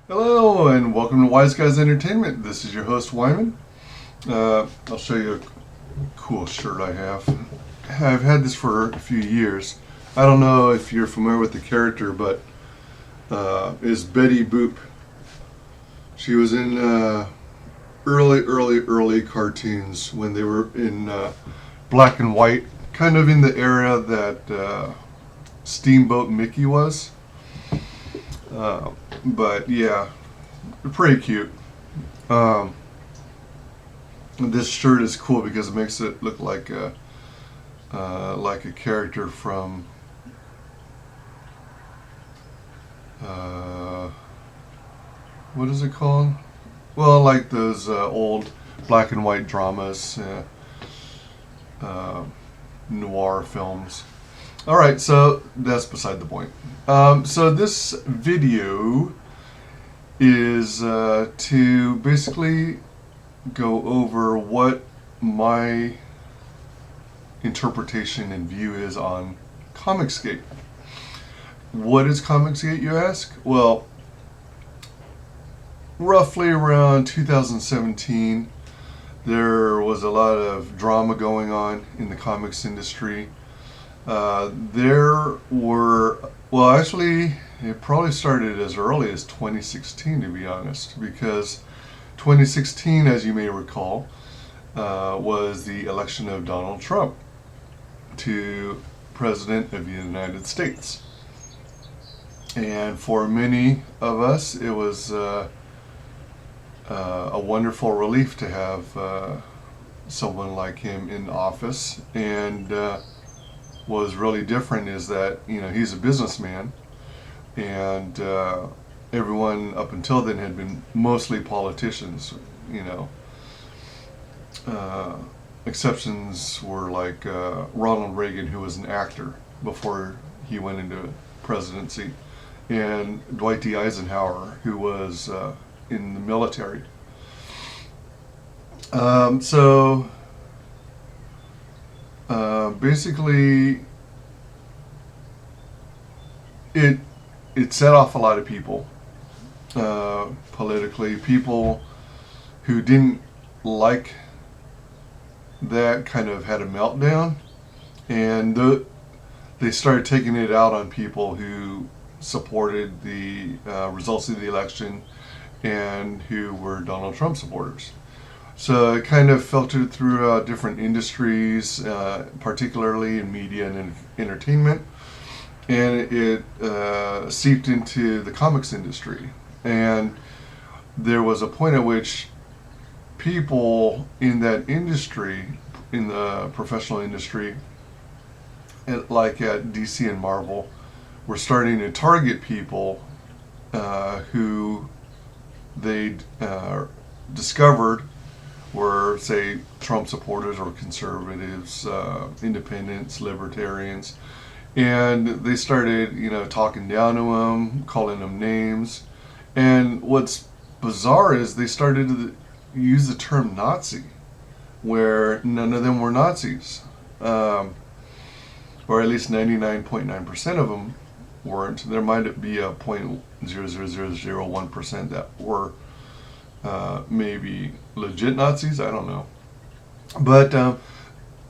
Hello and welcome to WyzGyz Entertainment. This is your host Wyman. I'll show you a cool shirt I have. I've had this for a few years. I don't know if you're familiar with the character, but is Betty Boop. She was in early cartoons when they were in black and white, kind of in the era that Steamboat Mickey was. But yeah, pretty cute. Um, this shirt is cool because it makes it look like a character from uh, what is it called? Well, like those old black and white dramas, uh, noir films. All right, so that's beside the point. So this video is to basically go over what my interpretation and view is on ComicsGate. What is ComicsGate, you ask? Well, roughly around 2017, there was a lot of drama going on in the comics industry. There were, well, actually, it probably started as early as 2016, to be honest, because 2016, as you may recall, was the election of Donald Trump to President of the United States. And for many of us, it was a wonderful relief to have someone like him in office. And what was really different is that, you know, he's a businessman, and everyone up until then had been mostly politicians, you know. Exceptions were like Ronald Reagan, who was an actor before he went into presidency, and Dwight D. Eisenhower, who was in the military. So basically, it set off a lot of people politically. People who didn't like that kind of had a meltdown, and they started taking it out on people who supported the results of the election and who were Donald Trump supporters. So it kind of filtered through different industries, particularly in media and entertainment, and it seeped into the comics industry. And there was a point at which people in that industry, in the professional industry, like at DC and Marvel, were starting to target people who they discovered were, say, Trump supporters or conservatives, independents, libertarians, and they started, you know, talking down to him, calling him names. And what's bizarre is they started to use the term Nazi, where none of them were Nazis, or at least 99.9% of them weren't. There might be a 0.00001% that were maybe legit Nazis. I don't know, but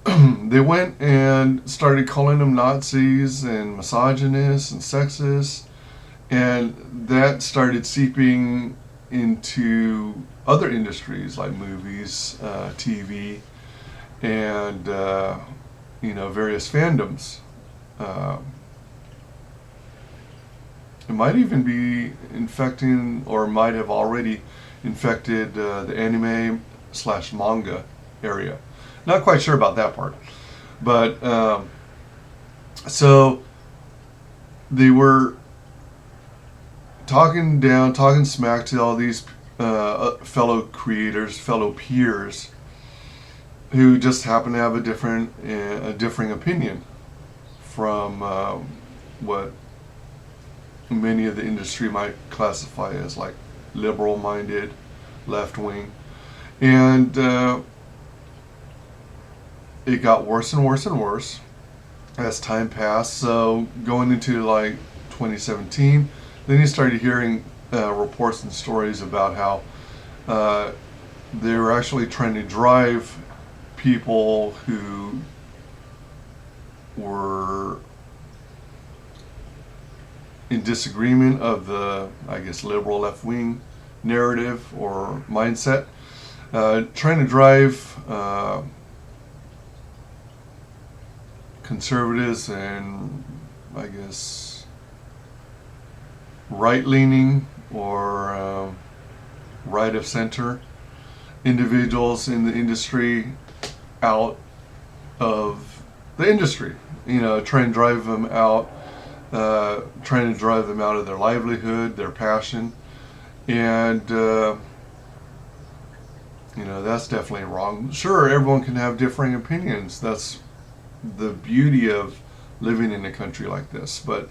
they went and started calling them Nazis and misogynists and sexist, and that started seeping into other industries like movies, TV, and you know, various fandoms. It might even be infecting, or might have already infected the anime slash manga area. Not quite sure about that part, but so they were talking down, talking smack to all these fellow creators, fellow peers, who just happen to have a differing opinion from what many of the industry might classify as like liberal-minded, left-wing, and it got worse and worse and worse as time passed. So going into like 2017, then you started hearing reports and stories about how they were actually trying to drive people who were in disagreement of the, I guess, liberal left-wing narrative or mindset, trying to drive conservatives and, I guess, right-leaning or right of center individuals in the industry out of the industry. You know, trying to drive them out, trying to drive them out of their livelihood, their passion, and you know, that's definitely wrong. Sure, everyone can have differing opinions. That's the beauty of living in a country like this. But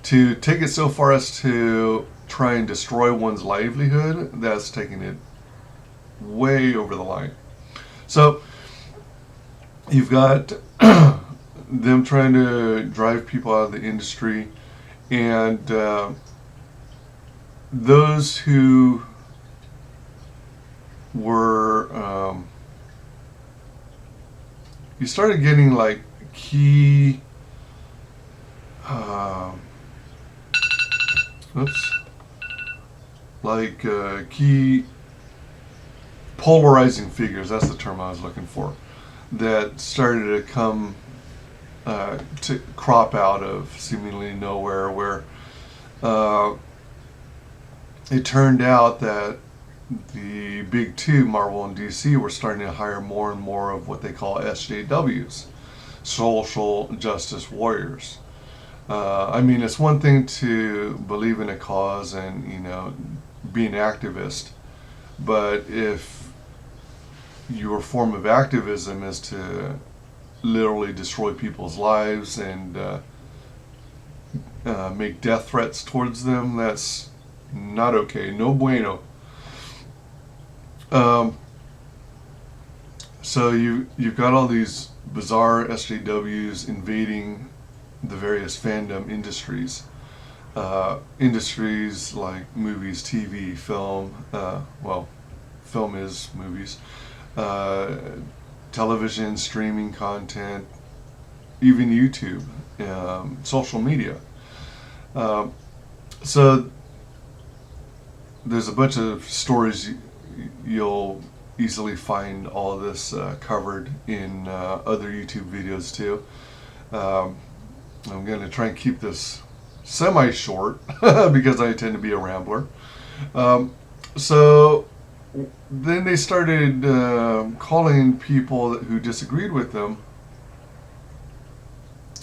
to take it so far as to try and destroy one's livelihood, that's taking it way over the line. So you've got them trying to drive people out of the industry, and those who were you started getting like key key polarizing figures, that's the term I was looking for, that started to come to crop out of seemingly nowhere, where it turned out that the big two, Marvel and DC, were starting to hire more and more of what they call SJWs, social justice warriors. I mean, it's one thing to believe in a cause and, you know, be an activist, but if your form of activism is to literally destroy people's lives and make death threats towards them, that's not okay. No bueno. So you've got all these bizarre SJWs invading the various fandom industries. Industries like movies, TV, film, well, film is movies, television, streaming content, even YouTube, social media. So there's a bunch of stories you'll easily find all of this covered in other YouTube videos too. I'm going to try and keep this semi-short because I tend to be a rambler. So then they started calling people who disagreed with them,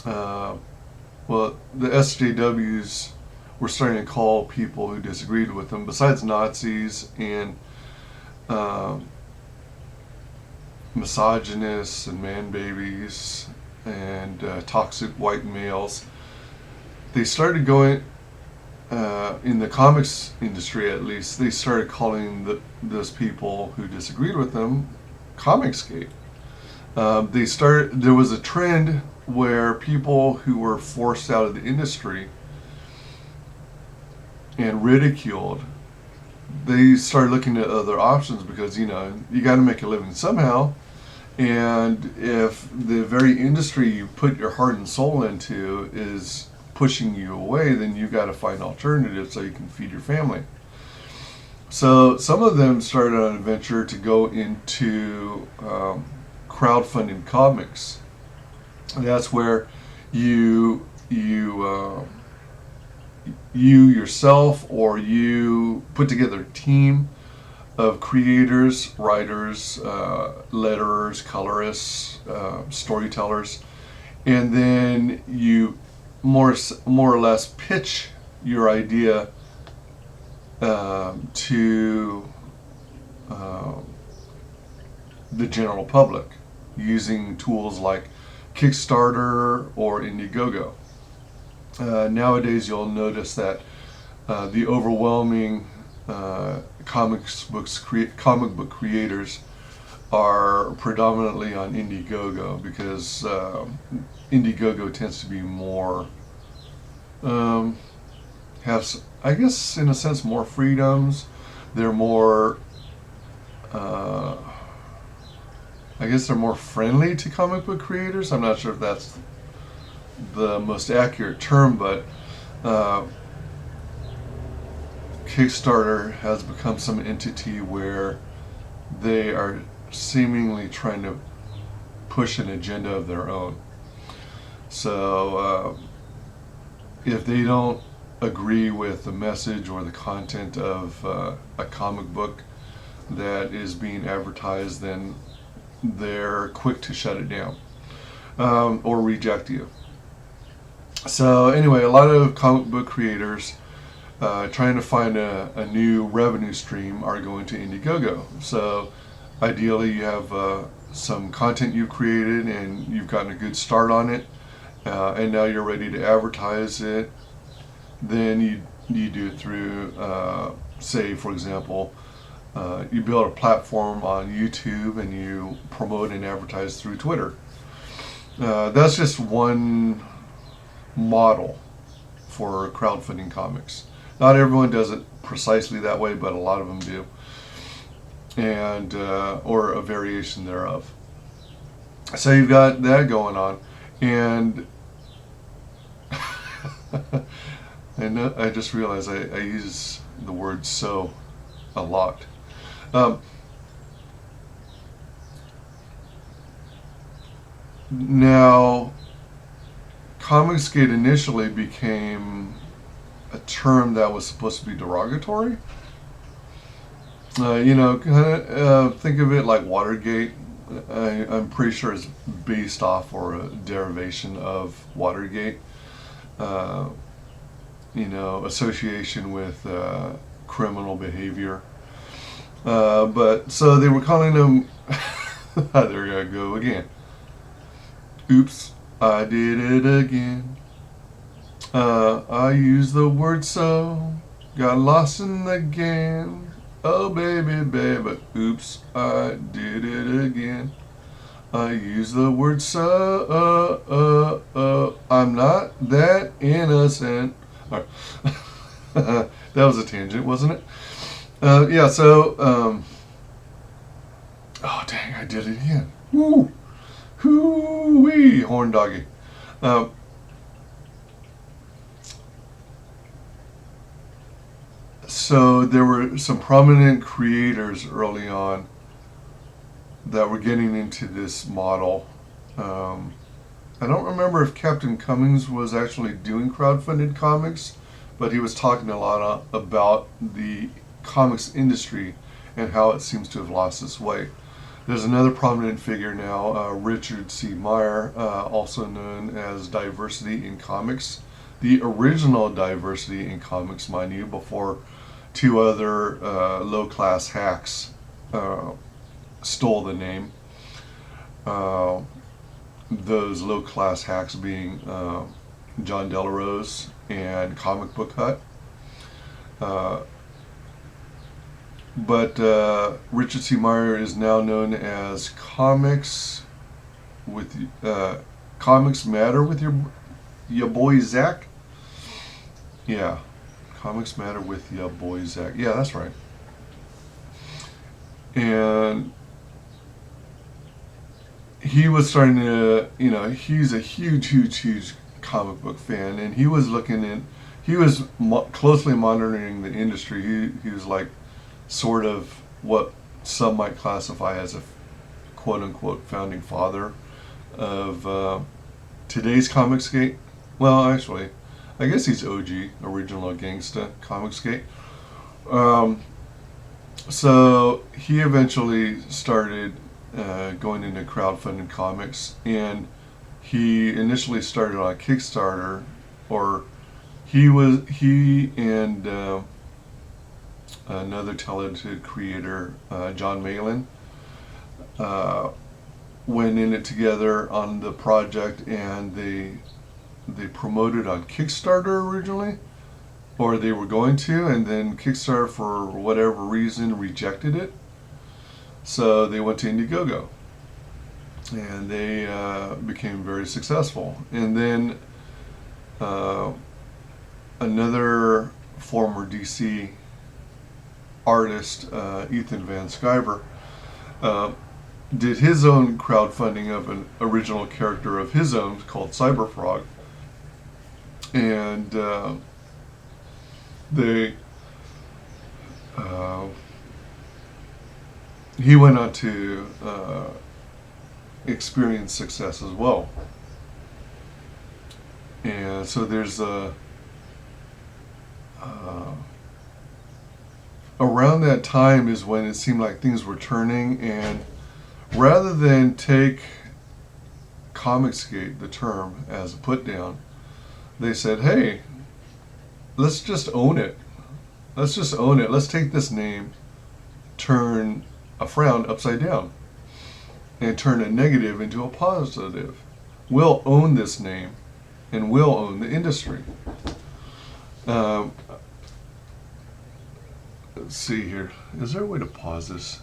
well, the SJWs were starting to call people who disagreed with them, besides Nazis and misogynists and man babies and toxic white males. They started going, in the comics industry at least, they started calling those people who disagreed with them ComicsGate. There was a trend where people who were forced out of the industry and ridiculed, they started looking at other options because, you know, you got to make a living somehow. And if the very industry you put your heart and soul into is pushing you away, then you got to find alternatives so you can feed your family. So some of them started on an adventure to go into crowdfunding comics. And that's where you yourself or you put together a team of creators, writers, letterers, colorists, storytellers, and then you more or less pitch your idea to the general public using tools like Kickstarter or Indiegogo. Nowadays you'll notice that the overwhelming comic book creators are predominantly on Indiegogo because Indiegogo tends to be more have, I guess, in a sense, more freedoms. They're more, I guess, they're more friendly to comic book creators. I'm not sure if that's the most accurate term, but Kickstarter has become some entity where they are seemingly trying to push an agenda of their own. So if they don't agree with the message or the content of a comic book that is being advertised, then they're quick to shut it down or reject you. So anyway, a lot of comic book creators trying to find a new revenue stream are going to Indiegogo. So ideally you have some content you've created and you've gotten a good start on it, and now you're ready to advertise it. Then you do it through, say for example, you build a platform on YouTube and you promote and advertise through Twitter. That's just one model for crowdfunding comics. Not everyone does it precisely that way, but a lot of them do, and or a variation thereof. So you've got that going on, and I just realized I use the word "so" a lot. Now, ComicsGate initially became a term that was supposed to be derogatory. Kind of think of it like Watergate. I'm pretty sure it's based off or a derivation of Watergate. Association with criminal behavior. But so they were calling them. There I go again. Oops, I did it again. I used the word "so," got lost in the game. Oh baby, baby, oops, I did it again. I used the word "so." I'm not that innocent. Right. That was a tangent, wasn't it? Yeah. So, oh dang, I did it again. Woo, hoo-wee, horn doggy. So there were some prominent creators early on that were getting into this model. I don't remember if Captain Cummings was actually doing crowdfunded comics, but he was talking a lot about the comics industry and how it seems to have lost its way. There's another prominent figure now, Richard C. Meyer, also known as Diversity in Comics. The original Diversity in Comics, mind you, before two other low-class hacks stole the name. Those low-class hacks being John Delarose and Comic Book Hut. But Richard C. Meyer is now known as Comics Matter with your boy Zach. Yeah, Comics Matter with your boy Zach. Yeah, that's right. And he was starting to, he's a huge comic book fan, and he was closely monitoring the industry. He was like sort of what some might classify as a quote-unquote founding father of today's ComicsGate. Well, actually, I guess he's OG, original gangsta ComicsGate. So he eventually started going into crowdfunded comics, and he initially started on Kickstarter, or he and another talented creator, John Malin, went in it together on the project, and they promoted on Kickstarter originally, or they were going to, and then Kickstarter for whatever reason rejected it. So they went to Indiegogo, and they became very successful. And then another former DC artist, Ethan Van Sciver, did his own crowdfunding of an original character of his own called Cyberfrog, and they he went on to experience success as well. And so there's around that time is when it seemed like things were turning, and rather than take ComicsGate, the term, as a put down, they said, hey, let's just own it. Let's just own it. Let's take this name, turn a frown upside down, and turn a negative into a positive. We'll own this name, and we'll own the industry. Let's see here. Is there a way to pause this?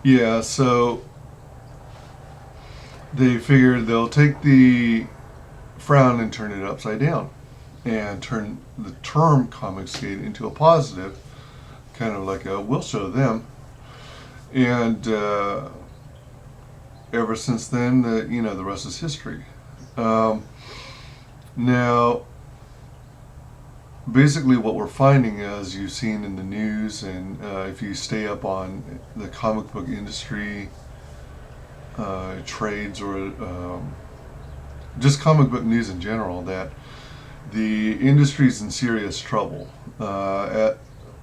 Yeah, so they figured they'll take the frown and turn it upside down, and turn the term ComicsGate into a positive, kind of like a we'll show them. And ever since then, the rest is history. Now, basically what we're finding, as you've seen in the news, and if you stay up on the comic book industry, trades, or just comic book news in general, that the industry's in serious trouble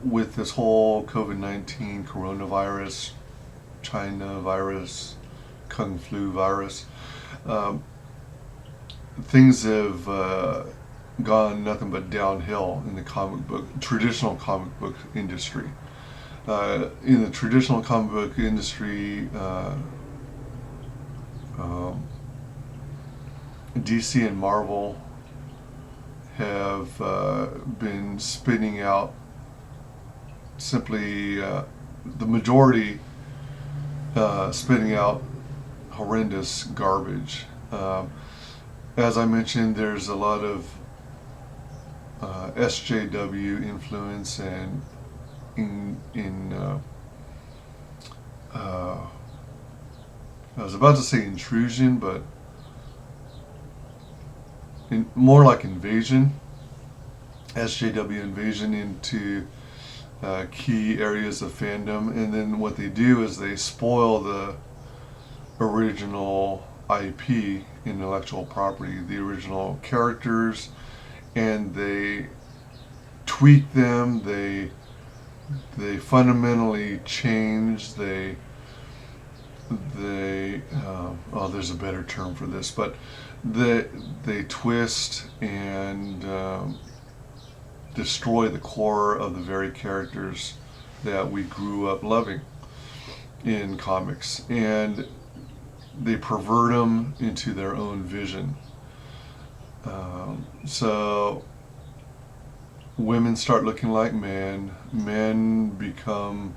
with this whole COVID-19 coronavirus, China virus, Kung Flu virus. Things have gone nothing but downhill in the traditional comic book industry. In the traditional comic book industry, DC and Marvel have been spinning out simply the majority spitting out horrendous garbage. As I mentioned, there's a lot of SJW influence, and I was about to say intrusion, but more like invasion, SJW invasion into key areas of fandom. And then what they do is they spoil the original IP, intellectual property, the original characters, and they tweak them, they fundamentally change, there's a better term for this, but they twist and destroy the core of the very characters that we grew up loving in comics, and they pervert them into their own vision. So women start looking like men become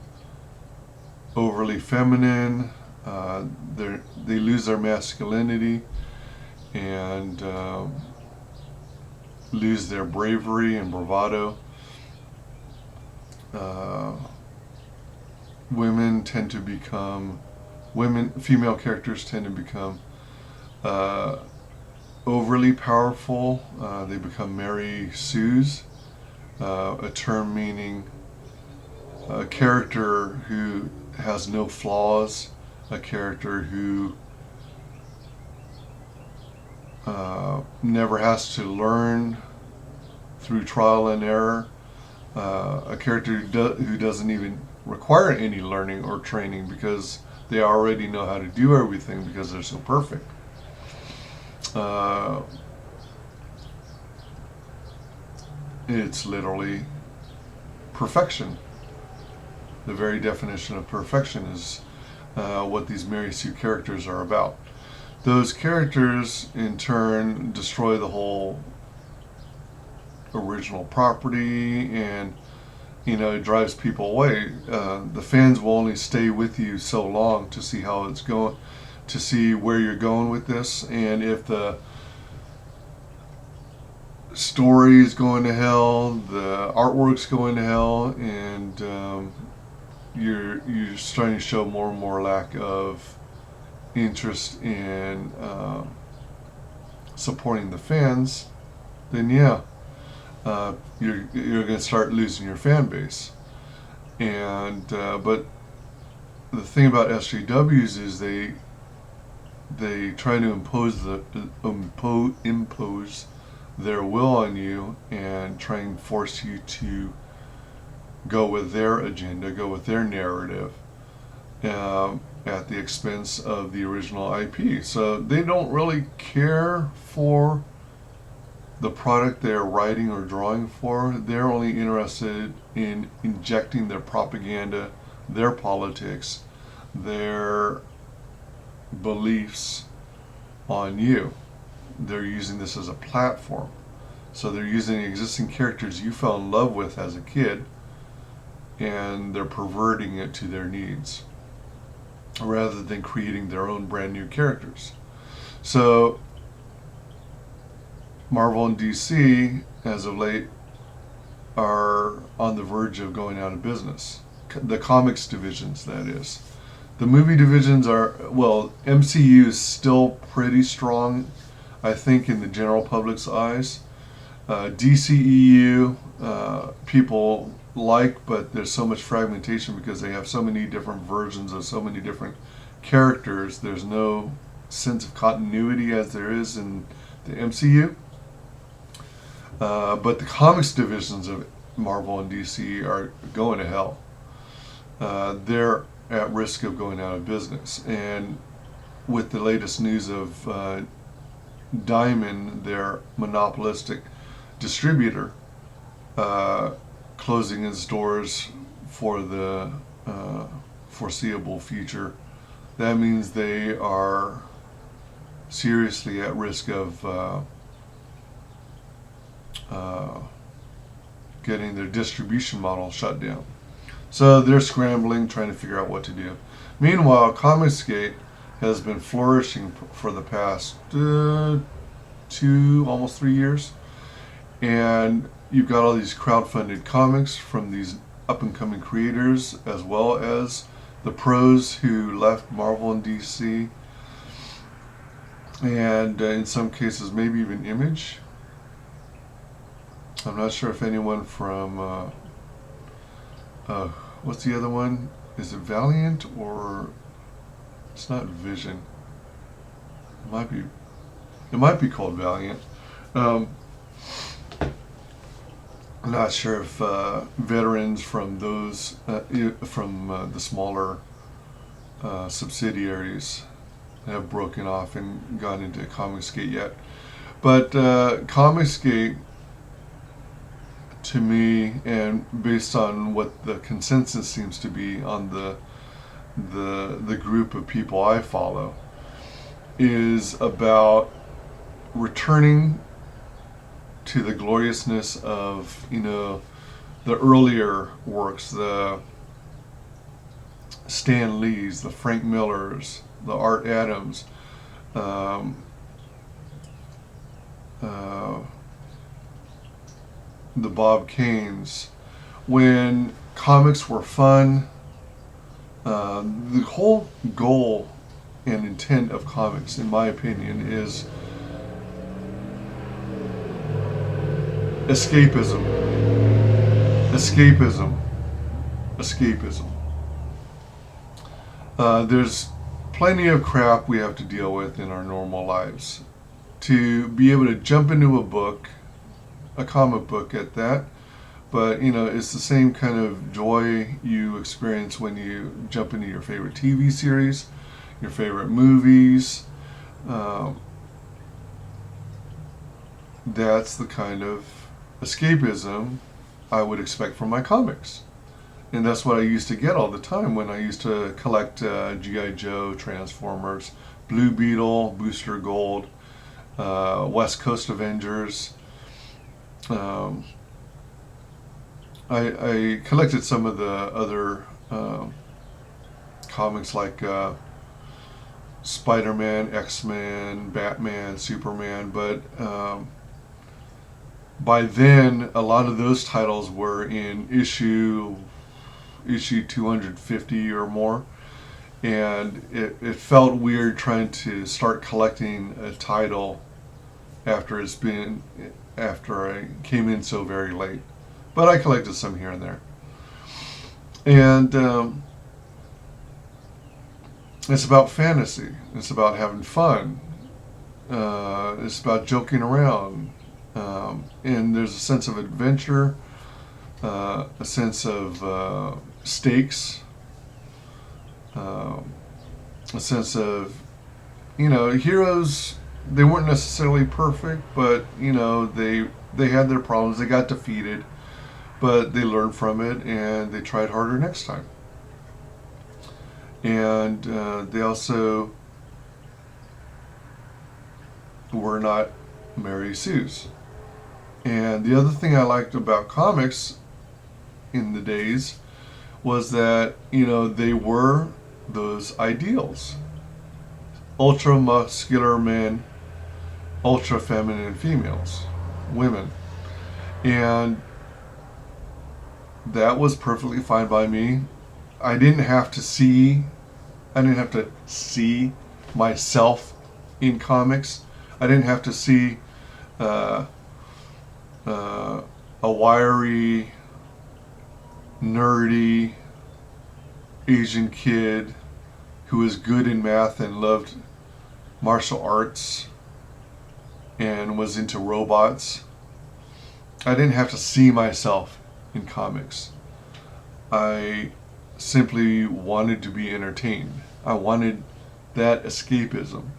overly feminine, they lose their masculinity, and lose their bravery and bravado. Female characters tend to become overly powerful. They become Mary Sues, a term meaning a character who has no flaws, a character who never has to learn through trial and error, a character who doesn't even require any learning or training, because they already know how to do everything because they're so perfect. It's literally perfection. The very definition of perfection is what these Mary Sue characters are about. Those characters, in turn, destroy the whole original property, and it drives people away. The fans will only stay with you so long to see how it's going, to see where you're going with this, and if the story's going to hell, the artwork's going to hell, and you're starting to show more and more lack of interest in supporting the fans, then yeah, you're going to start losing your fan base. And but the thing about SJWs is they try to impose their will on you and try and force you to go with their agenda, go with their narrative, at the expense of the original IP. So they don't really care for the product they're writing or drawing for. They're only interested in injecting their propaganda, their politics, their beliefs on you. They're using this as a platform. So they're using existing characters you fell in love with as a kid, and they're perverting it to their needs rather than creating their own brand new characters. So Marvel and DC, as of late, are on the verge of going out of business. The comics divisions, that is. The movie divisions are, well, MCU is still pretty strong, I think, in the general public's eyes. DCEU, people like, but there's so much fragmentation because they have so many different versions of so many different characters. There's no sense of continuity as there is in the MCU. But the comics divisions of Marvel and DC are going to hell. They're at risk of going out of business. And with the latest news of Diamond, their monopolistic distributor, closing its doors for the foreseeable future, that means they are seriously at risk of getting their distribution model shut down. So they're scrambling, trying to figure out what to do. Meanwhile, ComicsGate has been flourishing for the past 2, almost 3 years. And you've got all these crowdfunded comics from these up-and-coming creators, as well as the pros who left Marvel and DC, and in some cases maybe even Image. I'm not sure if anyone from what's the other one? Is it Valiant, or it's not Vision? It might be called Valiant. I'm not sure if veterans from those from the smaller subsidiaries have broken off and gone into ComicsGate yet. But ComicsGate, to me, and based on what the consensus seems to be on the group of people I follow, is about returning to the gloriousness of, the earlier works, the Stan Lees, the Frank Millers, the Art Adams, the Bob Kanes, when comics were fun. The whole goal and intent of comics, in my opinion, is escapism. There's plenty of crap we have to deal with in our normal lives. To be able to jump into a comic book at that, but it's the same kind of joy you experience when you jump into your favorite TV series, your favorite movies. That's the kind of escapism I would expect from my comics. And that's what I used to get all the time when I used to collect G.I. Joe, Transformers, Blue Beetle, Booster Gold, West Coast Avengers. I collected some of the other comics like Spider-Man, X-Men, Batman, Superman, but by then, a lot of those titles were in issue 250 or more, and it felt weird trying to start collecting a title after I came in so very late. But I collected some here and there, and it's about fantasy. It's about having fun. It's about joking around, and there's a sense of adventure, a sense of stakes, a sense of, heroes. They weren't necessarily perfect, but they had their problems. They got defeated, but they learned from it and they tried harder next time. And they also were not Mary Sue's. And the other thing I liked about comics in the days was that, they were those ideals. Ultra muscular men, ultra feminine females, women. And that was perfectly fine by me. I didn't have to see myself in comics. I didn't have to see a wiry, nerdy Asian kid who was good in math and loved martial arts and was into robots. I didn't have to see myself in comics. I simply wanted to be entertained. I wanted that escapism.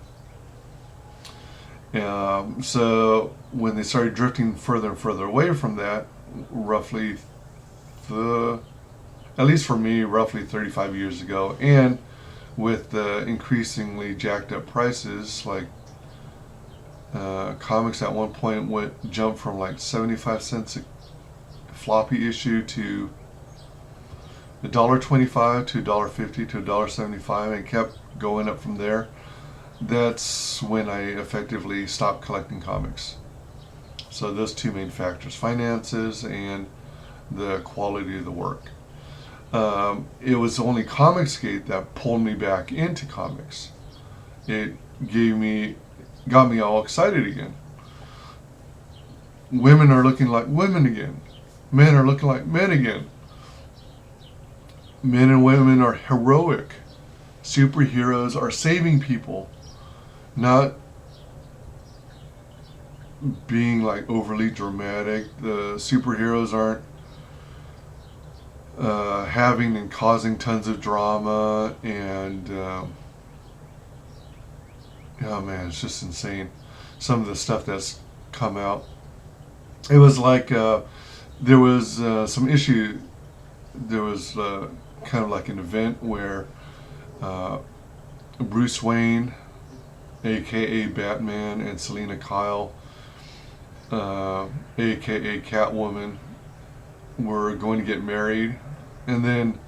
So when they started drifting further and further away from that, at least for me, roughly 35 years ago, and with the increasingly jacked up prices, like comics at one point jumped from like 75 cents a floppy issue to $1.25 to $1.50 to $1.75, and kept going up from there. That's when I effectively stopped collecting comics. So those two main factors, finances and the quality of the work. It was only ComicsGate that pulled me back into comics. It got me all excited again. Women are looking like women again. Men are looking like men again. Men and women are heroic. Superheroes are saving people, not being like overly dramatic. The superheroes aren't having and causing tons of drama, and oh man, it's just insane. Some of the stuff that's come out. It was like there was some issue. There was kind of like an event where Bruce Wayne, aka Batman, and Selina Kyle, aka Catwoman, were going to get married, and then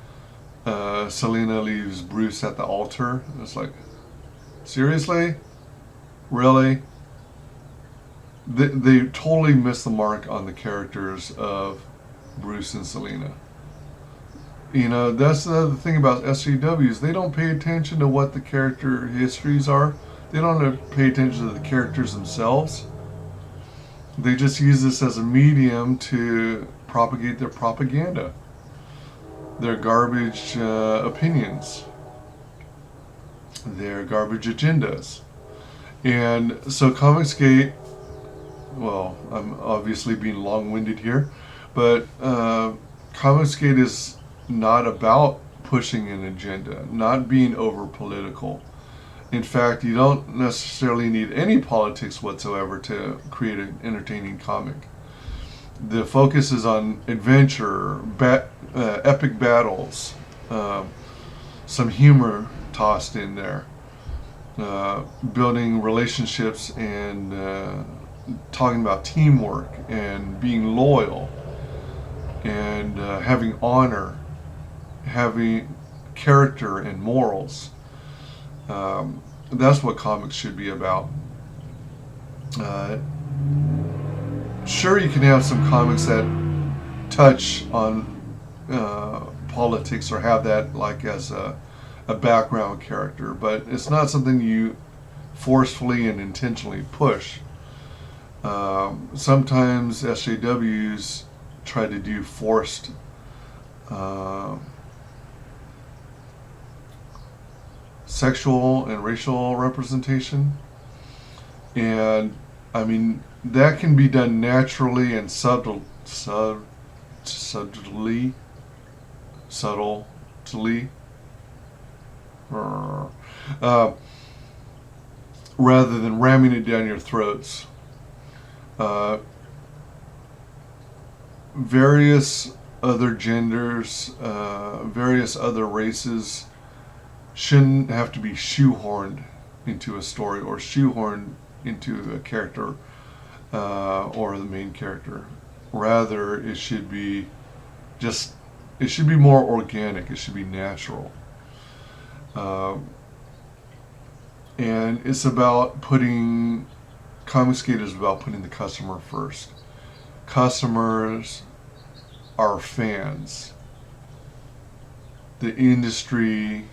Selina leaves Bruce at the altar. It's like, seriously? Really? They totally missed the mark on the characters of Bruce and Selina. That's the other thing about SJWs. They don't pay attention to what the character histories are. They don't pay attention to the characters themselves. They just use this as a medium to propagate their propaganda, their garbage opinions, their garbage agendas. And so ComicsGate, well, I'm obviously being long-winded here, but ComicsGate is not about pushing an agenda, not being over political. In fact, you don't necessarily need any politics whatsoever to create an entertaining comic. The focus is on adventure, epic battles, some humor tossed in there, building relationships, and talking about teamwork and being loyal, and having honor, having character and morals. That's what comics should be about. sure, you can have some comics that touch on politics or have that like as a background character, but it's not something you forcefully and intentionally push. Sometimes SJWs try to do forced sexual and racial representation, and I mean that can be done naturally and subtly, uh, rather than ramming it down your throats. Various other genders, various other races shouldn't have to be shoehorned into a story or shoehorned into a character or the main character. Rather, it should be more organic. It should be natural. And it's about ComicsGate is about putting the customer first. Customers are fans. The industry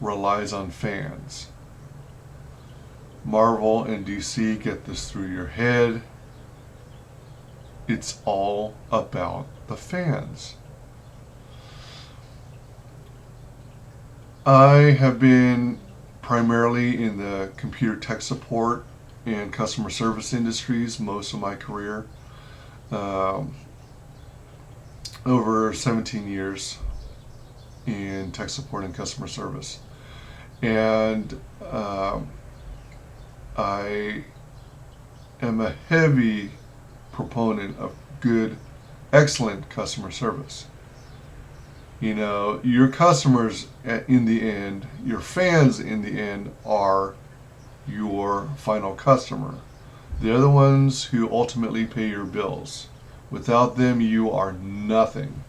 relies on fans. Marvel and DC, get this through your head. It's all about the fans. I have been primarily in the computer tech support and customer service industries most of my career. Over 17 years in tech support and customer service. And I am a heavy proponent of good, excellent customer service. You know, your customers in the end, your fans in the end, are your final customer. They're the ones who ultimately pay your bills. Without them, you are nothing.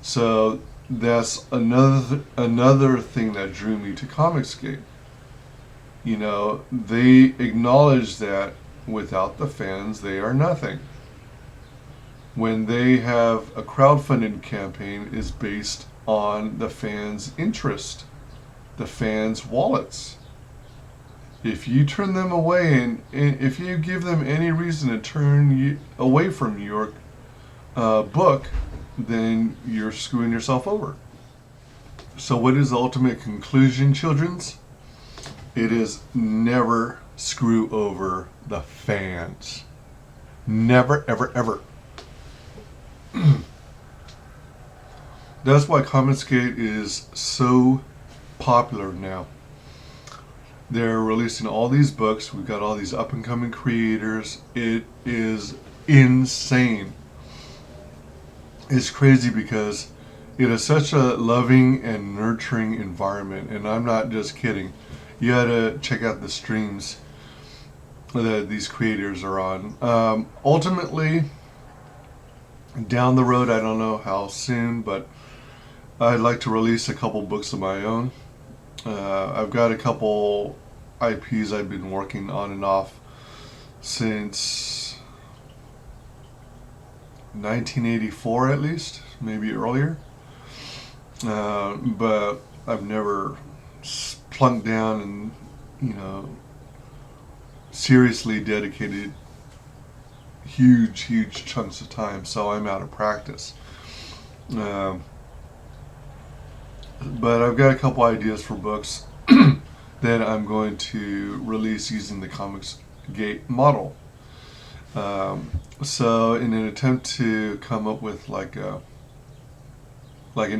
So that's another thing that drew me to ComicsGate. You know, they acknowledge that without the fans, they are nothing. When they have a crowdfunding campaign is based on the fans' interest, the fans' wallets. If you turn them away and if you give them any reason to turn you away from your book, then you're screwing yourself over. So what is the ultimate conclusion, childrens? It is never screw over the fans. Never, ever, ever. That's why ComicsGate is so popular now. They're releasing all these books. We've got all these up and coming creators. It is insane. It's crazy because it is such a loving and nurturing environment, and I'm not just kidding. You gotta check out the streams that these creators are on. Ultimately, down the road, I don't know how soon, but I'd like to release a couple books of my own. I've got a couple IPs I've been working on and off since 1984 at least, maybe earlier. But I've never plunked down and, you know, seriously dedicated huge chunks of time, so I'm out of practice. But I've got a couple ideas for books that I'm going to release using the ComicsGate model. So in an attempt to come up with like an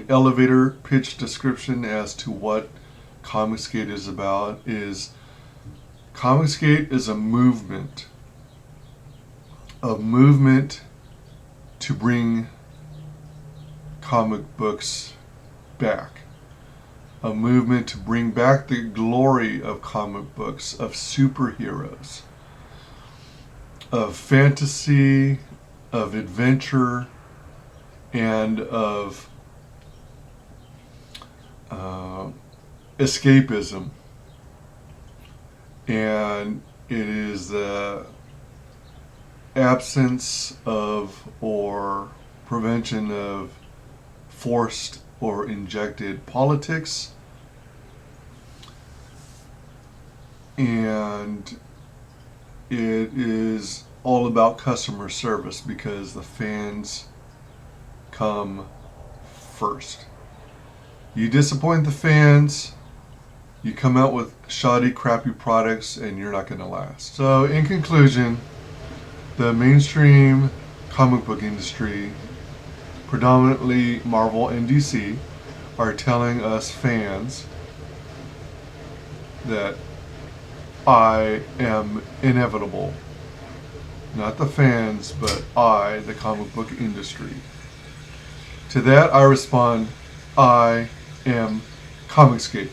elevator pitch description as to what ComicsGate is about, is ComicsGate is a movement to bring comic books back. A movement to bring back the glory of comic books, of superheroes, of fantasy, of adventure, and of escapism. And it is absence of or prevention of forced or injected politics, and it is all about customer service because the fans come first. You disappoint the fans, you come out with shoddy, crappy products, and you're not going to last. So, in conclusion, the mainstream comic book industry, predominantly Marvel and DC, are telling us fans that I am inevitable. Not the fans, but I, the comic book industry. To that I respond, I am ComicsGate.